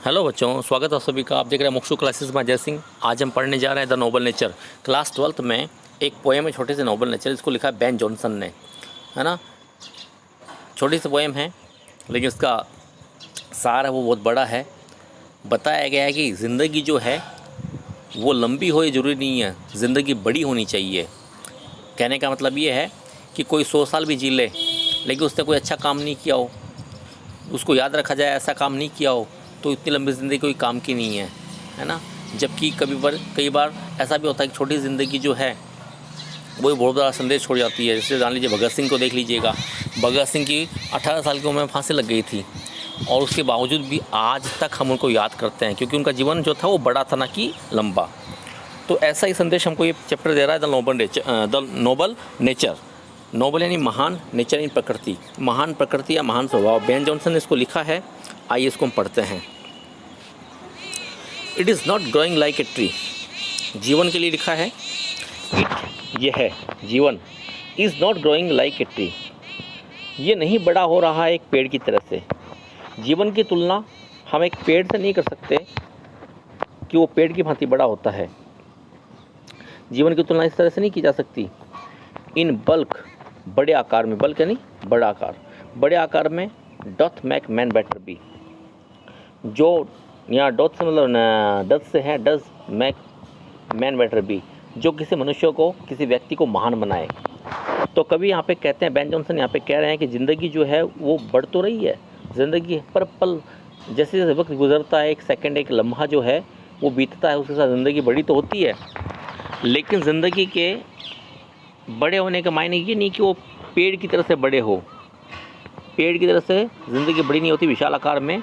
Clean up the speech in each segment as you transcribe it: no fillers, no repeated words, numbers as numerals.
Hello बच्चों, स्वागत है सभी का। आप देख रहे हैं मुक्षु क्लासेस में जय सिंह। आज हम पढ़ने जा रहे हैं the Nobel nature. Class 12th में एक पोएम है, छोटे से नोबल नेचर। इसको लिखा है बेन जॉनसन ने, है ना। छोटी सी पोएम है लेकिन उसका सार है वो बहुत बड़ा है। बताया गया है कि ज़िंदगी जो है वो लंबी हो ये ज़रूरी नहीं है, ज़िंदगी बड़ी होनी चाहिए। कहने का मतलब ये है कि कोई 100 साल भी जी ले लेकिन उसने कोई अच्छा काम नहीं किया हो, उसको याद रखा जाए ऐसा काम नहीं किया हो, तो इतनी लंबी ज़िंदगी कोई काम की नहीं है ना। जबकि कई बार ऐसा भी होता है कि छोटी ज़िंदगी जो है वो भी बहुत बड़ा संदेश छोड़ जाती है। जैसे जान लीजिए भगत सिंह को देख लीजिएगा। भगत सिंह की 18 साल की उम्र में फांसी लग गई थी और उसके बावजूद भी आज तक हम उनको याद करते हैं क्योंकि उनका जीवन जो था वो बड़ा था, ना कि लंबा। तो ऐसा ही संदेश हमको ये चैप्टर दे रहा है द नोबल नेचर। नोबल यानी महान, नेचर यानी प्रकृति, महान प्रकृति या महान स्वभाव। बेन जॉनसन ने इसको लिखा है। आइए इसको हम पढ़ते हैं। It is not growing like a tree. जीवन के लिए लिखा है। ये है जीवन। Is not growing like a tree. ये नहीं बड़ा हो रहा है एक पेड़ की तरह से। जीवन की तुलना हम एक पेड़ से नहीं कर सकते कि वो पेड़ की भांति बड़ा होता है। जीवन की तुलना इस तरह से नहीं की जा सकती। इन बल्क, बड़े आकार में, बल्क यानी बड़ा आकार, बड़े आकार में doth make man better be. जो यहाँ डॉथ से मतलब डज से है, does make man better be, जो किसी मनुष्य को, किसी व्यक्ति को महान बनाए। तो कभी यहाँ पे कहते हैं, बेन जॉनसन यहाँ पे कह रहे हैं कि ज़िंदगी जो है वो बढ़ तो रही है, ज़िंदगी पर पल जैसे जैसे वक्त गुजरता है, एक सेकंड, एक लम्हा जो है वो बीतता है, उसके साथ ज़िंदगी बड़ी तो होती है। लेकिन ज़िंदगी के बड़े होने का मायने ये नहीं कि वो पेड़ की तरह से बड़े हो। पेड़ की तरह से ज़िंदगी बड़ी नहीं होती, विशाल आकार में।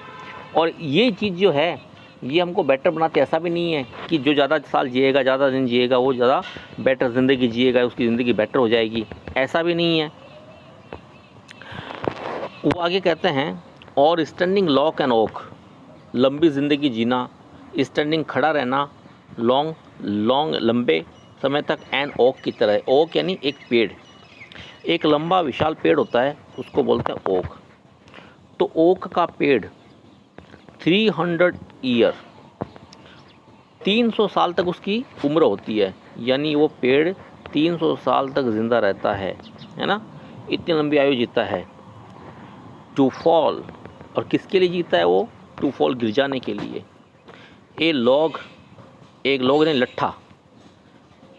और ये चीज़ जो है ये हमको बेटर बनाते। ऐसा भी नहीं है कि जो ज़्यादा साल जिएगा, ज़्यादा दिन जिएगा, वो ज़्यादा बेटर ज़िंदगी जिएगा, उसकी ज़िंदगी बेटर हो जाएगी, ऐसा भी नहीं है। वो आगे कहते हैं, और स्टैंडिंग लॉक एंड ओक, लंबी ज़िंदगी जीना, स्टैंडिंग खड़ा रहना, लॉन्ग लंबे समय तक, एंड ओक की तरह। ओक यानी एक पेड़, एक लंबा विशाल पेड़ होता है, उसको बोलते हैं ओक। तो ओक का पेड़ 300 ईयर, 300 साल तक उसकी उम्र होती है, यानी वो पेड़ 300 साल तक ज़िंदा रहता है ना। इतनी लंबी आयु जीता है। टू फॉल, और किसके लिए जीता है वो? टू फॉल, गिर जाने के लिए। एक लॉग यानी लट्ठा,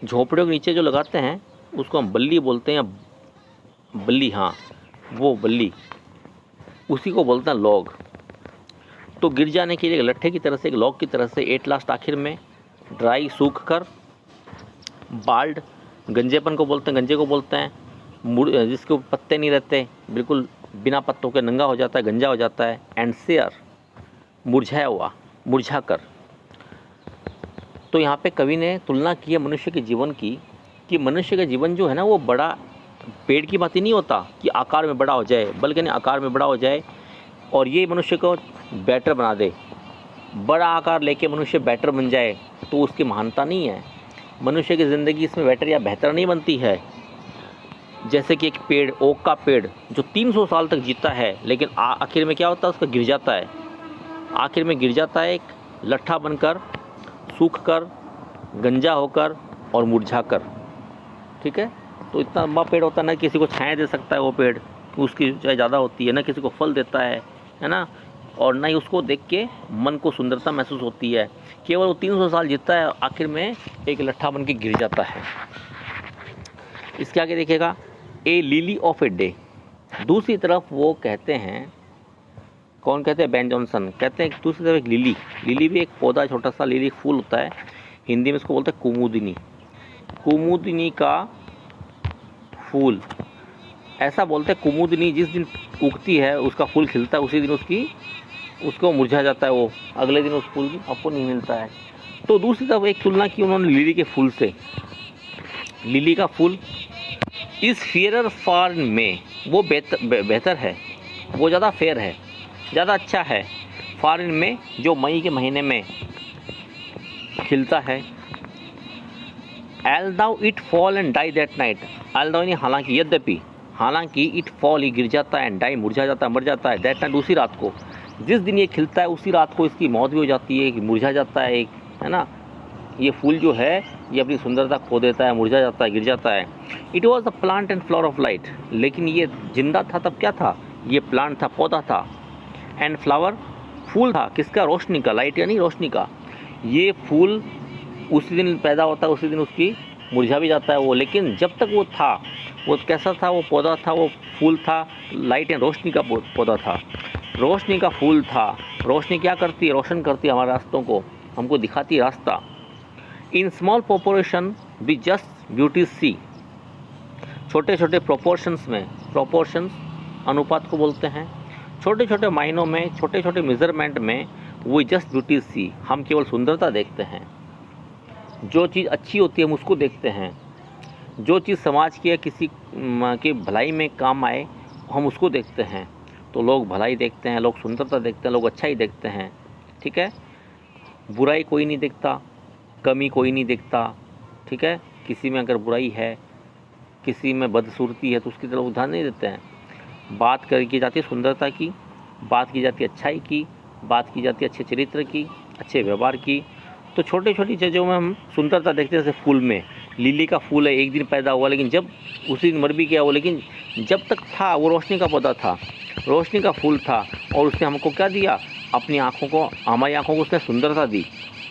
झोपड़ियों के नीचे जो लगाते हैं उसको हम बल्ली बोलते हैं, या बल्ली, हाँ वो बल्ली, उसी को बोलते हैं लॉग। तो गिर जाने के लिए एक लट्ठे की तरह से, एक लॉग की तरह से, एट लास्ट आखिर में ड्राई, सूख कर, बाल्ड, गंजेपन को बोलते हैं, गंजे को बोलते हैं, जिसके ऊपर पत्ते नहीं रहते, बिल्कुल बिना पत्तों के नंगा हो जाता है, गंजा हो जाता है। एंड सेयर, मुरझाया हुआ, मुरझा कर। तो यहाँ पे कवि ने तुलना की है मनुष्य के जीवन की, कि मनुष्य का जीवन जो है ना वो बड़ा पेड़ की बात ही नहीं होता कि आकार में बड़ा हो जाए, बल्कि नहीं, आकार में बड़ा हो जाए और ये मनुष्य को बेटर बना दे। बड़ा आकार लेके मनुष्य बेटर बन जाए तो उसकी महानता नहीं है। मनुष्य की ज़िंदगी इसमें बेटर या बेहतर नहीं बनती है। जैसे कि एक पेड़, ओक का पेड़ जो 300 साल तक जीता है, लेकिन आखिर में क्या होता है, उसका गिर जाता है। आखिर में गिर जाता है, एक लट्ठा बनकर, सूख कर, गंजा होकर और मुरझा कर। ठीक है। तो इतना लंबा पेड़ होता है, ना किसी को छाया दे सकता है वो पेड़, उसकी ऊंचाई ज़्यादा होती है, ना किसी को फल देता है ना, और ना ही उसको देख के मन को सुंदरता महसूस होती है। केवल वो 300 साल जीता है, आखिर में एक लट्ठा बन के गिर जाता है। इसके आगे देखिएगा, ए लिली ऑफ ए डे। दूसरी तरफ वो कहते हैं, कौन कहते हैं? बेन जॉनसन कहते हैं दूसरी तरफ एक लिली। लिली भी एक पौधा, छोटा सा लिली, एक फूल होता है। हिंदी में इसको बोलते हैं कुमुदिनी। कुमुदिनी का फूल, ऐसा बोलते हैं कुमुदिनी जिस दिन उगती है, उसका फूल खिलता है, उसी दिन उसको मुरझा जाता है, वो अगले दिन उस फूल आपको नहीं मिलता है। तो दूसरी तरफ एक तुलना की उन्होंने लिली के फूल से। लिली का फूल इज़ फेयरर फॉर में, वो बेहतर है, वो ज़्यादा फेयर है, ज़्यादा अच्छा है, फॉरेन में, जो मई के महीने में खिलता है। Although it fall and die that night. Although यानी हालांकि, यद्यपि, हालांकि इट फॉल, ही गिर जाता है, एंड डाई मुरझा जाता है, मर जाता है, दैट नाइट, दूसरी रात को, जिस दिन ये खिलता है उसी रात को इसकी मौत भी हो जाती है, मुरझा जाता है एक, है ना। ये फूल जो है ये अपनी सुंदरता खो देता है, मुरझा जाता है, गिर जाता है। It was the plant and flower of light, लेकिन ये जिंदा था तब क्या था, ये प्लांट था, पौधा था। एंड फ्लावर, फूल था किसका, रोशनी का, लाइट यानी रोशनी का। ये फूल उसी दिन पैदा होता है, उसी दिन उसकी मुरझा भी जाता है वो, लेकिन जब तक वो था वो कैसा था, वो पौधा था, वो फूल था, लाइट एंड रोशनी का पौधा था, रोशनी का फूल था। रोशनी क्या करती है, रोशन करती है हमारे रास्तों को, हमको दिखाती है रास्ता। In small proportion we just beauty see, छोटे छोटे प्रोपोर्शंस में, प्रोपोर्शंस अनुपात को बोलते हैं, छोटे छोटे मायनों में, छोटे छोटे मेजरमेंट में, वो जस्ट ब्यूटी सी, हम केवल सुंदरता देखते हैं। जो चीज़ अच्छी होती है हम उसको देखते हैं, जो चीज़ समाज की या किसी की भलाई में काम आए हम उसको देखते हैं। तो लोग भलाई देखते हैं, लोग सुंदरता देखते हैं, लोग अच्छाई देखते हैं, ठीक है। बुराई कोई नहीं देखता, कमी कोई नहीं देखता, ठीक है। किसी में अगर बुराई है, किसी में बदसूरती है तो उसकी तरफ ध्यान नहीं देते हैं। बात की जाती है सुंदरता की, बात की जाती है अच्छाई की, बात की जाती है अच्छे चरित्र की, अच्छे व्यवहार की। तो छोटी छोटी चीज़ों में हम सुंदरता देखते हैं। जैसे फूल में, लिली का फूल है, एक दिन पैदा हुआ लेकिन जब उसी दिन मर भी गया वो, लेकिन जब तक था वो रोशनी का पौधा था, रोशनी का फूल था, और उसने हमको क्या दिया, अपनी आँखों को, हमारी आँखों को उसने सुंदरता दी,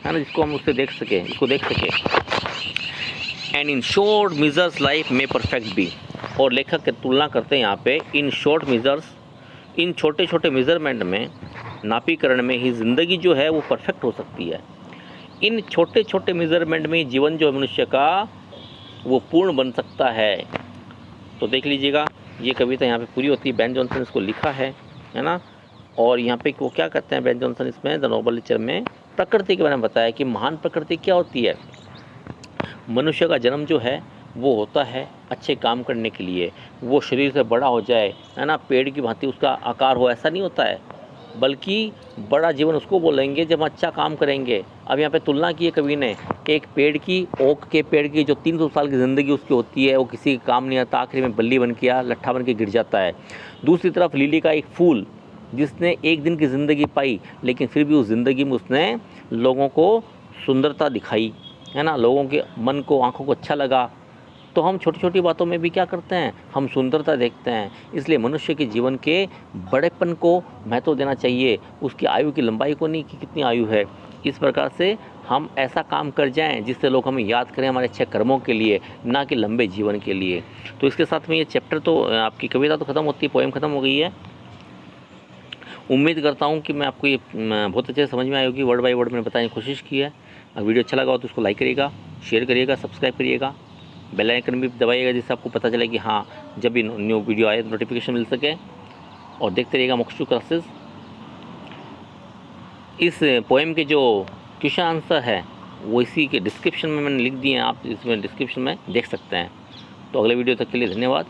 है ना, जिसको हम उससे देख सके, इसको देख सके। And in short measures life में परफेक्ट बी, और लेखक के तुलना करते हैं यहाँ पे, इन शॉर्ट मेजर्स, इन छोटे छोटे मेजरमेंट में, नापीकरण में ही ज़िंदगी जो है वो परफेक्ट हो सकती है। इन छोटे छोटे मेजरमेंट में जीवन जो है मनुष्य का वो पूर्ण बन सकता है। तो देख लीजिएगा, ये कविता यहाँ पे पूरी होती है। बेन जॉनसन इसको लिखा है ना। और यहाँ पे वो क्या करते हैं बेन जॉनसन इसमें द नोबल नेचर में प्रकृति के बारे में बताया कि महान प्रकृति क्या होती है। मनुष्य का जन्म जो है वो होता है अच्छे काम करने के लिए, वो शरीर से बड़ा हो जाए, है ना, पेड़ की भांति उसका आकार हो, ऐसा नहीं होता है, बल्कि बड़ा जीवन उसको बोलेंगे जब अच्छा काम करेंगे। अब यहाँ पे तुलना की है कवि ने, एक पेड़ की, ओक के पेड़ की जो 300 साल की ज़िंदगी उसकी होती है, वो किसी का काम नहीं आता, आखिरी में बल्ली बन के या लट्ठा बन के गिर जाता है। दूसरी तरफ लिली का एक फूल जिसने एक दिन की ज़िंदगी पाई, लेकिन फिर भी उस ज़िंदगी में उसने लोगों को सुंदरता दिखाई, है ना, लोगों के मन को, आँखों को अच्छा लगा। तो हम छोटी छोटी बातों में भी क्या करते हैं, हम सुंदरता देखते हैं। इसलिए मनुष्य के जीवन के बड़ेपन को महत्व देना चाहिए, उसकी आयु की लंबाई को नहीं कि कितनी आयु है। इस प्रकार से हम ऐसा काम कर जाएं जिससे लोग हमें याद करें हमारे अच्छे कर्मों के लिए, ना कि लंबे जीवन के लिए। तो इसके साथ में ये चैप्टर तो आपकी कविता तो ख़त्म होती है, पोएम ख़त्म हो गई है। उम्मीद करता हूँ कि मैं आपको ये बहुत अच्छे से समझ में आई होगी। वर्ड बाय वर्ड मैंने बताने की कोशिश की है। अगर वीडियो अच्छा लगा हो तो उसको लाइक करिएगा, शेयर करिएगा, सब्सक्राइब करिएगा, बेल आइकन भी दबाइएगा जिससे आपको पता चले कि हाँ जब भी न्यू वीडियो आए तो नोटिफिकेशन मिल सके। और देखते रहिएगा मोक्षु क्लासेस। इस पोएम के जो क्वेश्चन आंसर है वो इसी के डिस्क्रिप्शन में मैंने लिख दिए हैं, आप इसमें डिस्क्रिप्शन में देख सकते हैं। तो अगले वीडियो तक के लिए धन्यवाद।